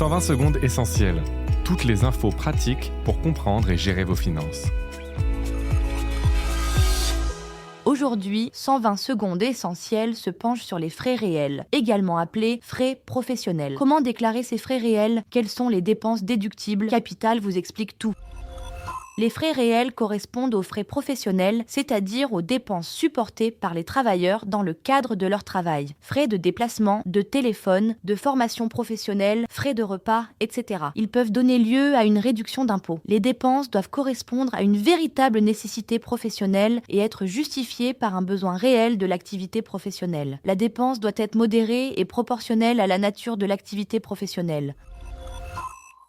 120 secondes essentielles. Toutes les infos pratiques pour comprendre et gérer vos finances. Aujourd'hui, 120 secondes essentielles se penchent sur les frais réels, également appelés frais professionnels. Comment déclarer ces frais réels? Quelles sont les dépenses déductibles? Capital vous explique tout. Les frais réels correspondent aux frais professionnels, c'est-à-dire aux dépenses supportées par les travailleurs dans le cadre de leur travail. Frais de déplacement, de téléphone, de formation professionnelle, frais de repas, etc. Ils peuvent donner lieu à une réduction d'impôt. Les dépenses doivent correspondre à une véritable nécessité professionnelle et être justifiées par un besoin réel de l'activité professionnelle. La dépense doit être modérée et proportionnelle à la nature de l'activité professionnelle.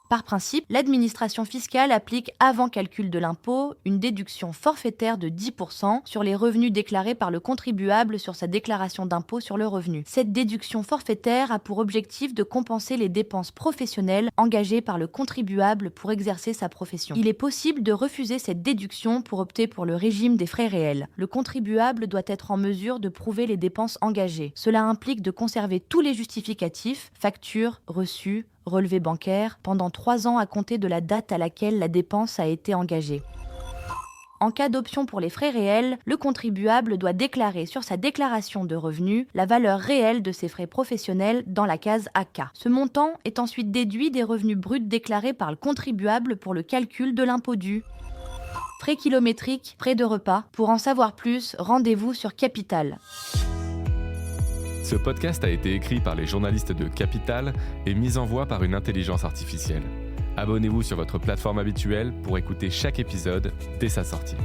Par principe, l'administration fiscale applique avant calcul de l'impôt une déduction forfaitaire de 10% sur les revenus déclarés par le contribuable sur sa déclaration d'impôt sur le revenu. Cette déduction forfaitaire a pour objectif de compenser les dépenses professionnelles engagées par le contribuable pour exercer sa profession. Il est possible de refuser cette déduction pour opter pour le régime des frais réels. Le contribuable doit être en mesure de prouver les dépenses engagées. Cela implique de conserver tous les justificatifs, factures, reçus, relevé bancaire, pendant 3 ans à compter de la date à laquelle la dépense a été engagée. En cas d'option pour les frais réels, le contribuable doit déclarer sur sa déclaration de revenus la valeur réelle de ses frais professionnels dans la case AK. Ce montant est ensuite déduit des revenus bruts déclarés par le contribuable pour le calcul de l'impôt dû. Frais kilométriques, frais de repas. Pour en savoir plus, rendez-vous sur Capital. Ce podcast a été écrit par les journalistes de Capital et mis en voix par une intelligence artificielle. Abonnez-vous sur votre plateforme habituelle pour écouter chaque épisode dès sa sortie.